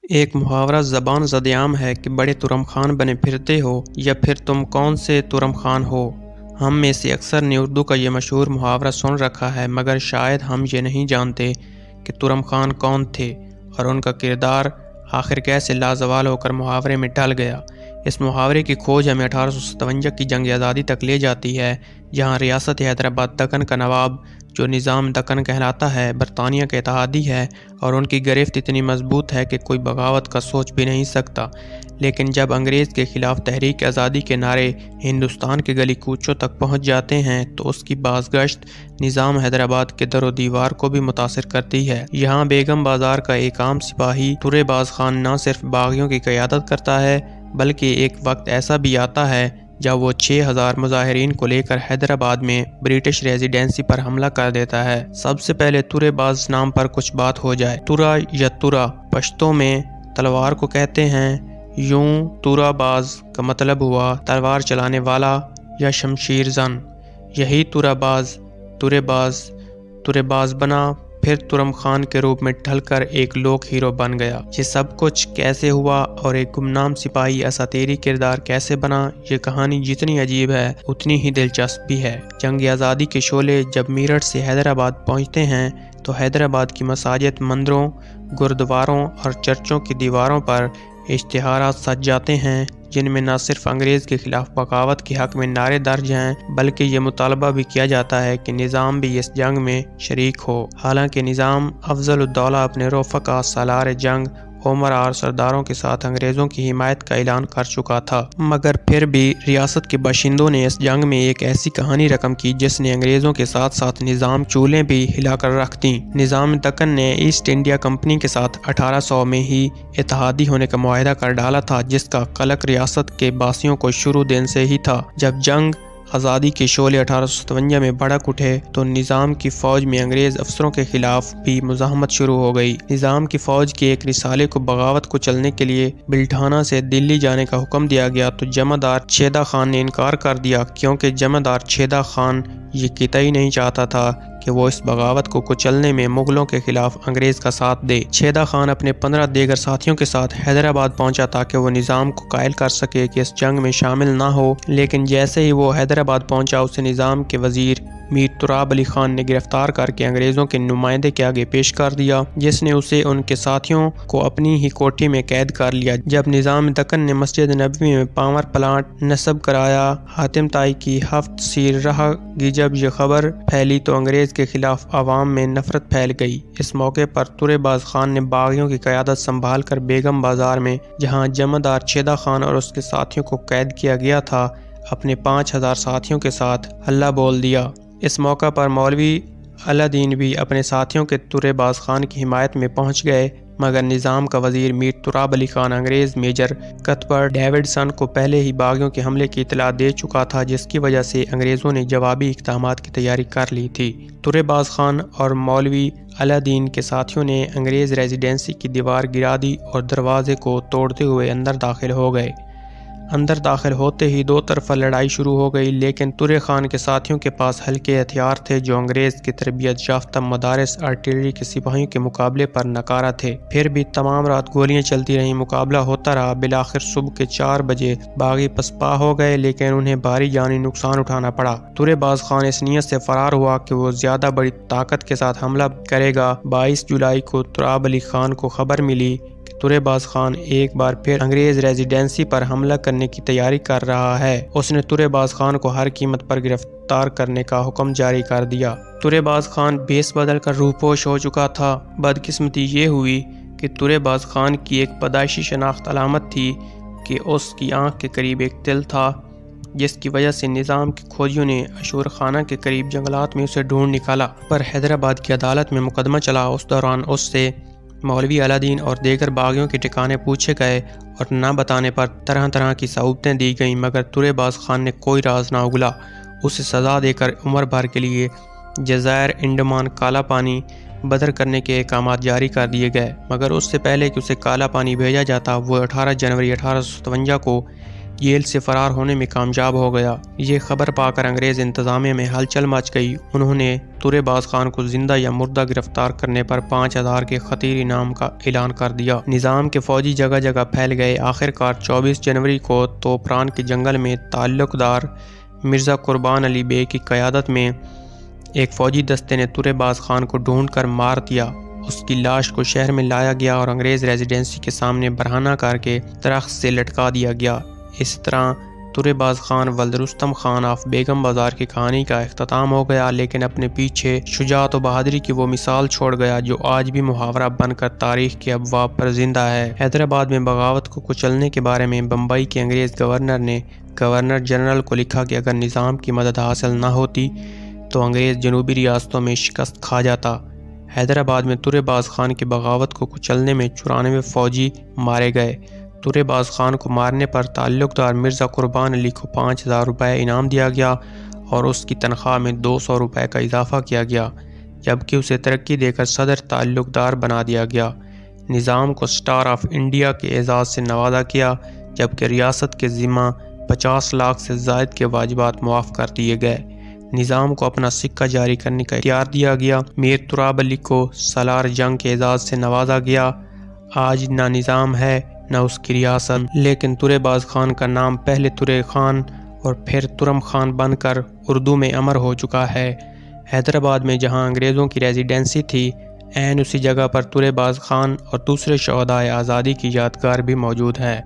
ایک محاورہ زبان زدیام ہے کہ بڑے ترم خان بنے پھرتے ہو یا پھر تم کون سے ترم خان ہو۔ ہم میں سے اکثر نے اردو کا یہ مشہور محاورہ سن رکھا ہے، مگر شاید ہم یہ نہیں جانتے کہ ترم خان کون تھے اور ان کا کردار آخر کیسے لازوال ہو کر محاورے میں ڈل گیا۔ اس محاورے کی کھوج ہمیں 1857 کی جنگ آزادی تک لے جاتی ہے، جہاں ریاست حیدرآباد دکن کا نواب، جو نظام دکن کہلاتا ہے، برطانیہ کا اتحادی ہے اور ان کی گرفت اتنی مضبوط ہے کہ کوئی بغاوت کا سوچ بھی نہیں سکتا۔ لیکن جب انگریز کے خلاف تحریک آزادی کے نعرے ہندوستان کے گلی کوچوں تک پہنچ جاتے ہیں تو اس کی بازگشت نظام حیدرآباد کے در و دیوار کو بھی متاثر کرتی ہے۔ یہاں بیگم بازار کا ایک عام سپاہی تورے باز خان نہ صرف باغیوں کی قیادت کرتا ہے، بلکہ ایک وقت ایسا بھی آتا ہے جب وہ 6000 مظاہرین کو لے کر حیدرآباد میں برٹش ریزیڈنسی پر حملہ کر دیتا ہے۔ سب سے پہلے تورے باز نام پر کچھ بات ہو جائے۔ تورا یا تورا پشتو میں تلوار کو کہتے ہیں، یوں تورا باز کا مطلب ہوا تلوار چلانے والا یا شمشیر زن۔ یہی تورے باز بنا، پھر ترم خان کے روپ میں ڈھل کر ایک لوک ہیرو بن گیا۔ یہ سب کچھ کیسے ہوا اور ایک گمنام سپاہی اساطیری کردار کیسے بنا، یہ کہانی جتنی عجیب ہے اتنی ہی دلچسپ بھی ہے۔ جنگ آزادی کے شعلے جب میرٹھ سے حیدرآباد پہنچتے ہیں تو حیدرآباد کی مساجد، مندروں، گردواروں اور چرچوں کی دیواروں پر اشتہارات سج جاتے ہیں، جن میں نہ صرف انگریز کے خلاف بغاوت کے حق میں نعرے درج ہیں، بلکہ یہ مطالبہ بھی کیا جاتا ہے کہ نظام بھی اس جنگ میں شریک ہو۔ حالانکہ نظام افضل الدولہ اپنے رفقا سالار جنگ عمرا اور سرداروں کے ساتھ انگریزوں کی حمایت کا اعلان کر چکا تھا، مگر پھر بھی ریاست کے باشندوں نے اس جنگ میں ایک ایسی کہانی رقم کی جس نے انگریزوں کے ساتھ ساتھ نظام چولیں بھی ہلا کر رکھ دیں۔ نظام دکن نے ایسٹ انڈیا کمپنی کے ساتھ 1800 میں ہی اتحادی ہونے کا معاہدہ کر ڈالا تھا، جس کا قلق ریاست کے باسیوں کو شروع دن سے ہی تھا۔ جب جنگ آزادی کے شعلے 1857 میں بھڑک اٹھے تو نظام کی فوج میں انگریز افسروں کے خلاف بھی مزاحمت شروع ہو گئی۔ نظام کی فوج کے ایک رسالے کو بغاوت کو چلنے کے لیے بلٹھانہ سے دلی جانے کا حکم دیا گیا تو جمعدار چھیدا خان نے انکار کر دیا، کیونکہ جمعدار چھیدا خان یہ قطعی نہیں چاہتا تھا کہ وہ اس بغاوت کو کچلنے میں مغلوں کے خلاف انگریز کا ساتھ دے۔ چھیدا خان اپنے 15 دیگر ساتھیوں کے ساتھ حیدرآباد پہنچا تاکہ وہ نظام کو قائل کر سکے کہ اس جنگ میں شامل نہ ہو، لیکن جیسے ہی وہ حیدرآباد پہنچا اسے نظام کے وزیر میر تراب علی خان نے گرفتار کر کے انگریزوں کے نمائندے کے آگے پیش کر دیا، جس نے اسے ان کے ساتھیوں کو اپنی ہی کوٹھی میں قید کر لیا۔ جب نظام دکن نے مسجد نبوی میں پاور پلانٹ نصب کرایا، حاتم طائی کی ہفت سیر رہا گی، جب یہ خبر پھیلی تو انگریز کے خلاف عوام میں نفرت پھیل گئی۔ اس موقع پر تورے باز خان نے باغیوں کی قیادت سنبھال کر بیگم بازار میں، جہاں جمعدار چھیدا خان اور اس کے ساتھیوں کو قید کیا گیا تھا، اپنے 5000 ساتھیوں کے ساتھ حلہ بول دیا۔ اس موقع پر مولوی علا دین بھی اپنے ساتھیوں کے تورے باز خان کی حمایت میں پہنچ گئے، مگر نظام کا وزیر میر تراب علی خان انگریز میجر کتھبرٹ ڈیوڈسن کو پہلے ہی باغیوں کے حملے کی اطلاع دے چکا تھا، جس کی وجہ سے انگریزوں نے جوابی اقدامات کی تیاری کر لی تھی۔ تورے باز خان اور مولوی علا دین کے ساتھیوں نے انگریز ریزیڈنسی کی دیوار گرا دی اور دروازے کو توڑتے ہوئے اندر داخل ہو گئے۔ اندر داخل ہوتے ہی دو طرفہ لڑائی شروع ہو گئی، لیکن تورے خان کے ساتھیوں کے پاس ہلکے ہتھیار تھے جو انگریز کی تربیت یافتہ مدارس آرٹلری کے سپاہیوں کے مقابلے پر ناکارہ تھے۔ پھر بھی تمام رات گولیاں چلتی رہیں، مقابلہ ہوتا رہا۔ بالآخر صبح کے 4 بجے باغی پسپا ہو گئے، لیکن انہیں بھاری جانی نقصان اٹھانا پڑا۔ تورے باز خان اس نیت سے فرار ہوا کہ وہ زیادہ بڑی طاقت کے ساتھ حملہ کرے گا۔ 22 جولائی کو تراب علی خان کو خبر ملی کہ تورے باز خان ایک بار پھر انگریز ریزیڈنسی پر حملہ کرنے کی تیاری کر رہا ہے۔ اس نے تورے باز خان کو ہر قیمت پر گرفتار کرنے کا حکم جاری کر دیا۔ تورے باز خان بیس بدل کر روپوش ہو چکا تھا۔ بدقسمتی یہ ہوئی کہ تورے باز خان کی ایک پیدائشی شناخت علامت تھی کہ اس کی آنکھ کے قریب ایک تل تھا، جس کی وجہ سے نظام کے کھوجیوں نے عاشور خانہ کے قریب جنگلات میں اسے ڈھونڈ نکالا۔ پر حیدرآباد کی عدالت میں مقدمہ چلا۔ اس دوران اس سے مولوی علا دین اور دیگر باغیوں کے ٹھکانے پوچھے گئے اور نہ بتانے پر طرح طرح کی صعوبتیں دی گئیں، مگر تورے باز خان نے کوئی راز نہ اگلا۔ اسے سزا دے کر عمر بھر کے لیے جزائر انڈمان کالا پانی بدر کرنے کے احکامات جاری کر دیے گئے، مگر اس سے پہلے کہ اسے کالا پانی بھیجا جاتا، وہ 18 جنوری 1857 کو جیل سے فرار ہونے میں کامیاب ہو گیا۔ یہ خبر پا کر انگریز انتظامیہ میں ہلچل مچ گئی۔ انہوں نے تورے باز خان کو زندہ یا مردہ گرفتار کرنے پر 5000 کے خطیر انعام کا اعلان کر دیا۔ نظام کے فوجی جگہ جگہ پھیل گئے۔ آخرکار 24 جنوری کو توپران کے جنگل میں تعلق دار مرزا قربان علی بے کی قیادت میں ایک فوجی دستے نے تورے باز خان کو ڈھونڈ کر مار دیا۔ اس کی لاش کو شہر میں لایا گیا اور انگریز ریزیڈنسی کے سامنے برہنہ کر کے درخت سے لٹکا دیا گیا۔ اس طرح تورے باز خان ولد رستم خان آف بیگم بازار کی کہانی کا اختتام ہو گیا، لیکن اپنے پیچھے شجاعت و بہادری کی وہ مثال چھوڑ گیا جو آج بھی محاورہ بن کر تاریخ کے ابواب پر زندہ ہے۔ حیدرآباد میں بغاوت کو کچلنے کے بارے میں بمبئی کے انگریز گورنر نے گورنر جنرل کو لکھا کہ اگر نظام کی مدد حاصل نہ ہوتی تو انگریز جنوبی ریاستوں میں شکست کھا جاتا۔ حیدرآباد میں تورے باز خان کی بغاوت کو کچلنے میں 94 فوجی مارے گئے۔ تورے باز خان کو مارنے پر تعلق دار مرزا قربان علی کو 5000 روپے انعام دیا گیا اور اس کی تنخواہ میں 200 روپے کا اضافہ کیا گیا، جبکہ اسے ترقی دے کر صدر تعلق دار بنا دیا گیا۔ نظام کو سٹار آف انڈیا کے اعزاز سے نوازا گیا، جبکہ ریاست کے ذمہ 50 لاکھ سے زائد کے واجبات معاف کر دیے گئے۔ نظام کو اپنا سکہ جاری کرنے کا اختیار دیا گیا۔ میر تراب علی کو سالار جنگ کے اعزاز سے نوازا گیا۔ آج نہ نظام ہے نہ اس کی ریاست، لیکن تورے باز خان کا نام پہلے تورے خان اور پھر ترم خان بن کر اردو میں امر ہو چکا ہے۔ حیدرآباد میں جہاں انگریزوں کی ریزیڈنسی تھی، عین اسی جگہ پر تورے باز خان اور دوسرے شہدائے آزادی کی یادگار بھی موجود ہے۔